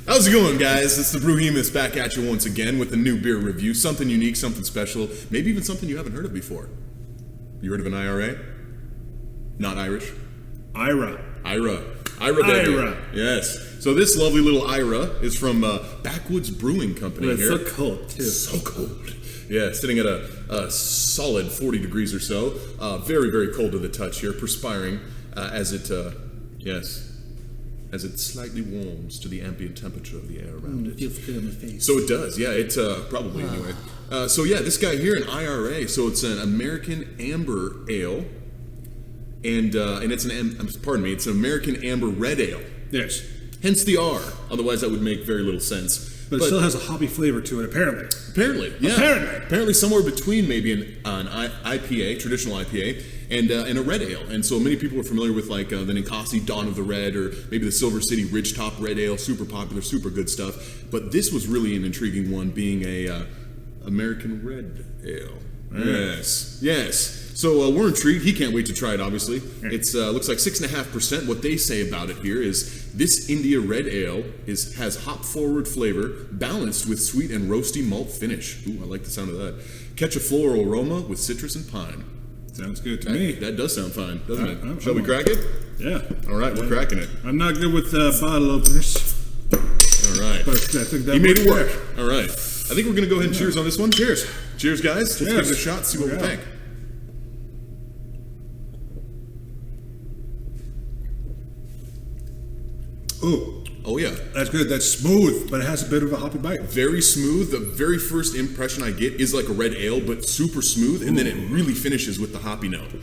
How's it going, guys? It's the Brewhemoths back at you once again with a new beer review. Something unique, something special, maybe even something you haven't heard of before. You heard of an IRA? Not Irish? IRA. IRA, baby. IRA. Yes. So this lovely little IRA is from Backwoods Brewing Company It's here. so cold, too. So cold. Yeah, sitting at a solid 40 degrees or so. Very, very cold to the touch here, perspiring as it slightly warms to the ambient temperature of the air around it. Feels good on the face. So it does, yeah. It probably anyway. So yeah, this guy here, an IRA. So it's an American Amber Ale, and it's it's an American Amber Red Ale. Yes. Hence the R. Otherwise, that would make very little sense. But it still has a hoppy flavor to it, apparently. Apparently, yeah. Apparently somewhere between maybe an IPA, traditional IPA, and a red ale. And so many people are familiar with like the Ninkasi Dawn of the Red, or maybe the Silver City Ridgetop Red Ale, super popular, super good stuff. But this was really an intriguing one, being a American Red Ale. Yes. So we're intrigued. He can't wait to try it, obviously. It's looks like 6.5%. What they say about it here is this India Red Ale has hop-forward flavor balanced with sweet and roasty malt finish. Ooh, I like the sound of that. Catch a floral aroma with citrus and pine. Sounds good to me. That does sound fine, doesn't it? Shall we crack it? Yeah. All right, we're cracking it. I'm not good with bottle openers. All right. But I think that he made it work. All right. I think we're going to go ahead and cheers on this one. Cheers. Cheers, guys. Let's give it a shot, see what we think. Ooh. Oh, yeah. That's good. That's smooth, but it has a bit of a hoppy bite. Very smooth. The very first impression I get is like a red ale, but super smooth, and then it really finishes with the hoppy note.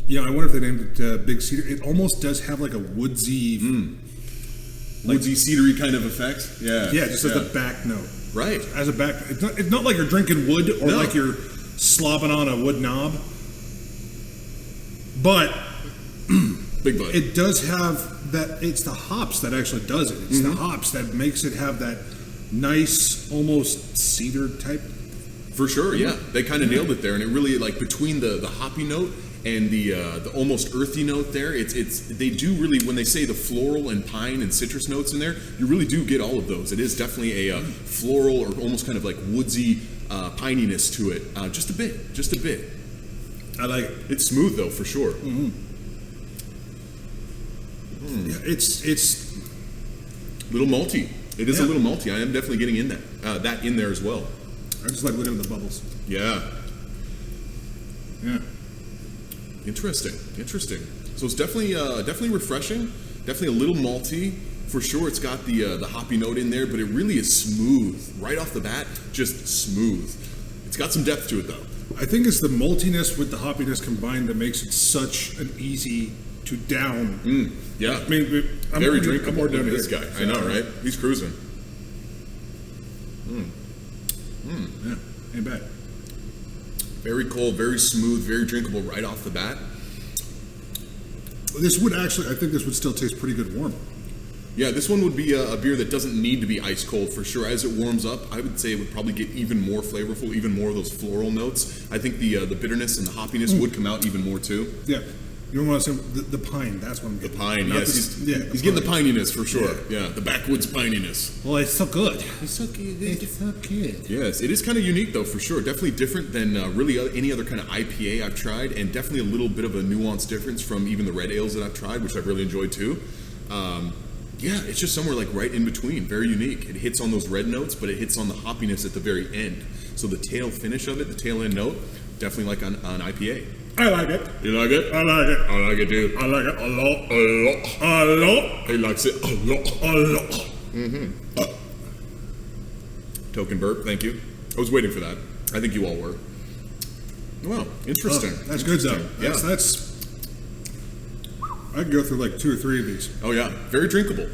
Yeah, I wonder if they named it Big Cedar. It almost does have like a woodsy... Woodsy, cedary kind of effect. Yeah. Yeah, just as a back note. Right. As a back... It's not like you're drinking wood or like you're slobbing on a wood knob. But... Big bite. It does have that... It's the hops that actually does it. It's the hops that makes it have that nice, almost cedar type. For sure, yeah. They kind of nailed it there. And it really, like, between the hoppy note and the almost earthy note there, they do really, when they say the floral and pine and citrus notes in there, you really do get all of those. It is definitely a floral or almost kind of like woodsy pininess to it. Just a bit. I like it. It's smooth though, for sure. Yeah, it's a little malty. It is a little malty. I am definitely getting in that in there as well. I just like looking at the bubbles. Yeah. Yeah. Interesting. So it's definitely refreshing. Definitely a little malty for sure. It's got the hoppy note in there, but it really is smooth right off the bat. Just smooth. It's got some depth to it though. I think it's the maltiness with the hoppiness combined that makes it such an easy to down. Yeah. I mean, I'm very more drinkable. down Look at this guy. I know, right? He's cruising. Yeah, ain't bad. Very cold, very smooth, very drinkable right off the bat. This would actually, I think this would still taste pretty good warm. Yeah, this one would be a beer that doesn't need to be ice cold for sure. As it warms up, I would say it would probably get even more flavorful, even more of those floral notes. I think the bitterness and the hoppiness would come out even more too. Yeah. You don't want to say the pine. That's what I'm getting. The pine, yes. He's getting the pininess for sure. Yeah, the backwoods pininess. Well, it's so good. It's so good. It's so good. Yes, it is kind of unique though, for sure. Definitely different than really any other kind of IPA I've tried, and definitely a little bit of a nuanced difference from even the red ales that I've tried, which I've really enjoyed too. Yeah, it's just somewhere like right in between. Very unique. It hits on those red notes, but it hits on the hoppiness at the very end. So the tail finish of it, the tail end note, definitely like on IPA. I like it. You like it? I like it. I like it, dude. I like it a lot. A lot. He likes it a lot. Token burp, thank you. I was waiting for that. I think you all were. Well, interesting. Oh, that's good though. Yeah. That's I could go through like 2 or 3 of these. Oh yeah, very drinkable,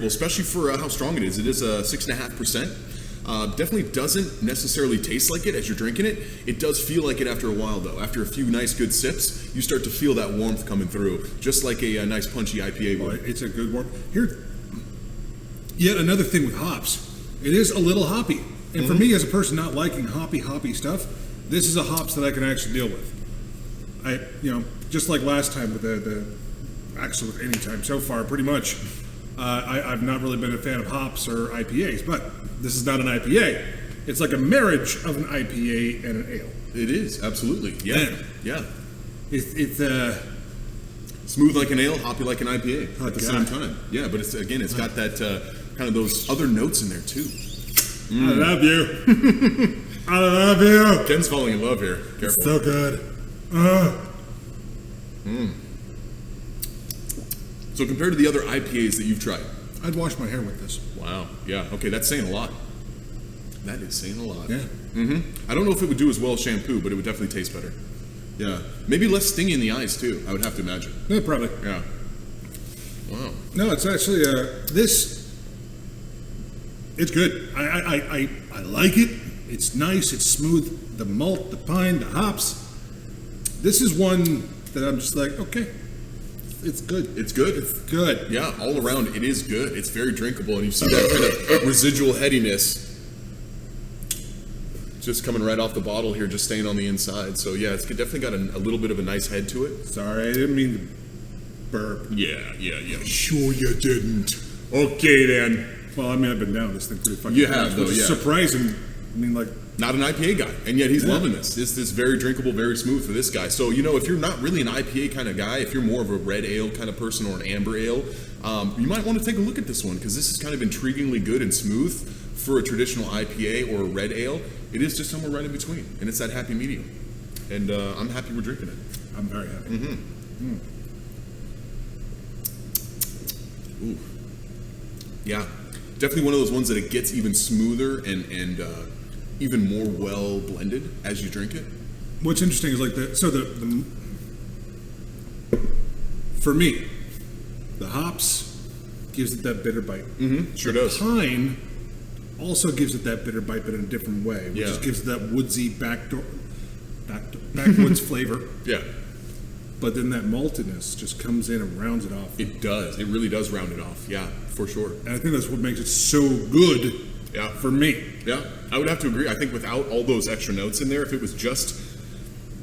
especially for how strong it is. It is 6.5%. Definitely doesn't necessarily taste like it as you're drinking it. It does feel like it after a while though. After a few nice good sips, you start to feel that warmth coming through, just like a nice punchy IPA would. It's a good warmth. Here, yet another thing with hops. It is a little hoppy. And for me as a person not liking hoppy stuff, this is a hops that I can actually deal with. Just like last time with actually with any time so far, pretty much. I've not really been a fan of hops or IPAs, but this is not an IPA. It's like a marriage of an IPA and an ale. It is, absolutely. Yeah. Yeah. It's smooth like an ale, hoppy like an IPA at the God. same time. Yeah, but it's got that kind of those other notes in there too. I love you. I love you. Ken's falling in love here. Careful. It's so good. So compared to the other IPAs that you've tried, I'd wash my hair with this. wow, yeah, okay, that's saying a lot. That is saying a lot. Yeah. I don't know if it would do as well as shampoo, but it would definitely taste better. Yeah, maybe less stingy in the eyes too. I would have to imagine. Yeah, probably. Yeah. Wow. No, it's actually this. It's good. I like it. It's nice. It's smooth. The malt, the pine, the hops. This is one that I'm just like, okay, it's good. It's good. It's good. Yeah, all around it is good. It's very drinkable, and you see that kind of residual headiness just coming right off the bottle here, just staying on the inside. So yeah, it's definitely got a little bit of a nice head to it. Sorry, I didn't mean to burp. Yeah. Sure you didn't. Okay then. Well, I mean, I've been down this thing pretty fucking You fast, have, though, which is yeah. surprising. I mean, like, Not an IPA guy, and yet he's loving this. This very drinkable, very smooth for this guy. So, if you're not really an IPA kind of guy, if you're more of a red ale kind of person or an amber ale, you might want to take a look at this one because this is kind of intriguingly good and smooth for a traditional IPA or a red ale. It is just somewhere right in between, and it's that happy medium. And I'm happy we're drinking it. I'm very happy. Ooh. Yeah, definitely one of those ones that it gets even smoother and even more well blended as you drink it. What's interesting is like for me, the hops gives it that bitter bite. Sure the does. Pine also gives it that bitter bite, but in a different way, which Yeah. just gives it that woodsy backwoods flavor. Yeah, But then that maltiness just comes in and rounds it off. it does. It really does round it off. Yeah, for sure. And I think that's what makes it so good Yeah. for me. Yeah, I would have to agree. I think without all those extra notes in there, if it was just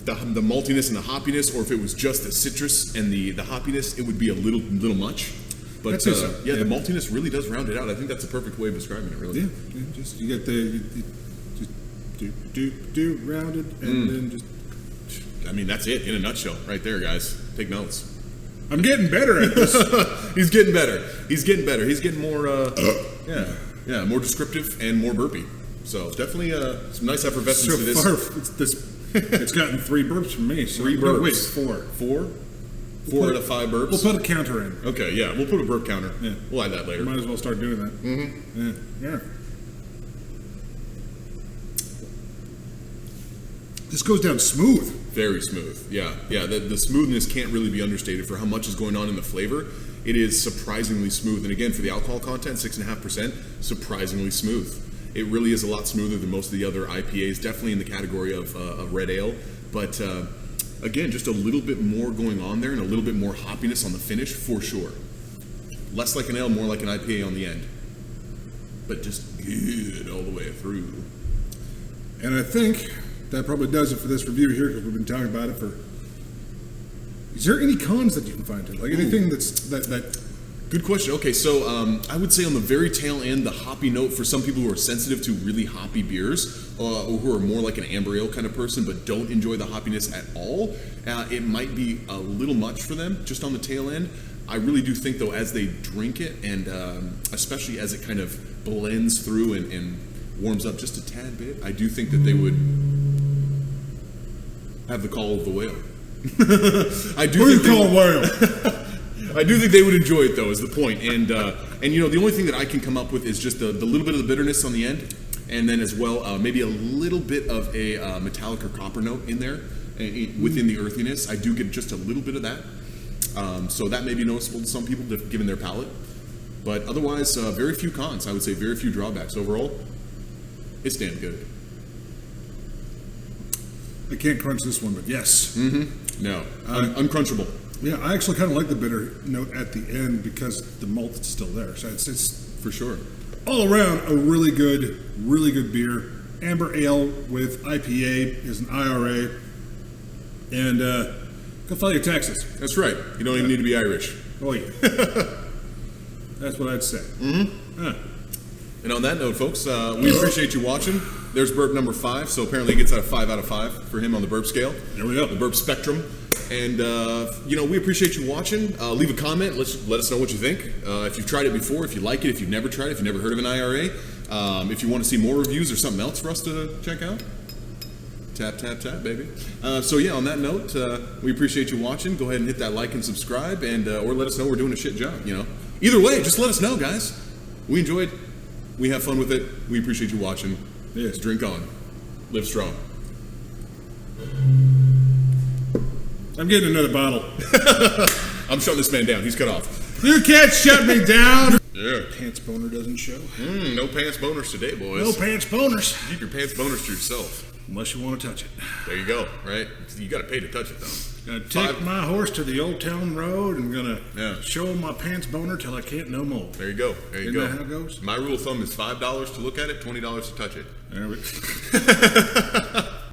the maltiness and the hoppiness, or if it was just the citrus and the hoppiness, it would be a little much. But I'd say so. yeah, the Yeah. maltiness really does round it out. I think that's a perfect way of describing it, really. Yeah, just you get the do rounded and then just. I mean, that's it in a nutshell, right there, guys. Take notes. I'm getting better at this. He's getting better. He's getting better. He's getting more, yeah, more descriptive and more burpy. So definitely some nice effervescence So to this. far, it's gotten 3 burps from me. So 3 no, burps. wait, 4. 4? 4 out of 5 burps? We'll put a counter in. Okay, yeah, we'll put a burp counter. Yeah. We'll add that later. Might as well start doing that. Yeah. This goes down smooth. Very smooth. Yeah. The smoothness can't really be understated for how much is going on in the flavor. It is surprisingly smooth, and again, for the alcohol content, 6.5%, surprisingly smooth. It really is a lot smoother than most of the other IPAs, definitely in the category of red ale. But again, just a little bit more going on there, and a little bit more hoppiness on the finish for sure. Less like an ale, more like an IPA on the end, but just good all the way through. And I think that probably does it for this review here because we've been talking about it for. Is there any cons that you can find to it? Like anything that. Good question. Okay, so I would say on the very tail end, the hoppy note for some people who are sensitive to really hoppy beers, or who are more like an amber ale kind of person, but don't enjoy the hoppiness at all, it might be a little much for them just on the tail end. I really do think, though, as they drink it, and especially as it kind of blends through and warms up just a tad bit, I do think that they would have the call of the whale. I do think call a whale? I do think they would enjoy it, though, is the point. And the only thing that I can come up with is just the little bit of the bitterness on the end, and then as well maybe a little bit of a metallic or copper note in there within the earthiness. I do get just a little bit of that. So that may be noticeable to some people given their palate. But otherwise, very few cons. I would say very few drawbacks. Overall, it's damn good. I can't crunch this one, but yes. No, uncrunchable. Yeah, I actually kind of like the bitter note at the end because the malt is still there. So it's For sure. all around a really good beer. Amber ale with IPA is an IRA. And go file your taxes. That's right. You don't even need to be Irish. Oh, yeah. That's what I'd say. And on that note, folks, we appreciate you watching. There's burp number 5, so apparently he gets a 5 out of 5 for him on the burp scale. There we go. The burp spectrum. And, we appreciate you watching. Leave a comment. Let us know what you think. If you've tried it before, if you like it, if you've never tried it, if you've never heard of an IRA, if you want to see more reviews or something else for us to check out, tap, tap, tap, baby. On that note, we appreciate you watching. Go ahead and hit that like and subscribe, and or let us know we're doing a shit job, Either way, just let us know, guys. We enjoyed. We have fun with it. We appreciate you watching. Yes. Drink on. Live strong. I'm getting another bottle. I'm shutting this man down. He's cut off. You can't shut me down. Yeah. Pants boner doesn't show. No pants boners today, boys. No pants boners. Keep your pants boners to yourself. Unless you want to touch it. There you go, right? You got to pay to touch it, though. Gonna take my horse to the Old Town Road and gonna Yeah. show him my pants boner till I can't no more. There you go. There you Isn't go. that how it goes? My rule of thumb is $5 to look at it, $20 to touch it. There we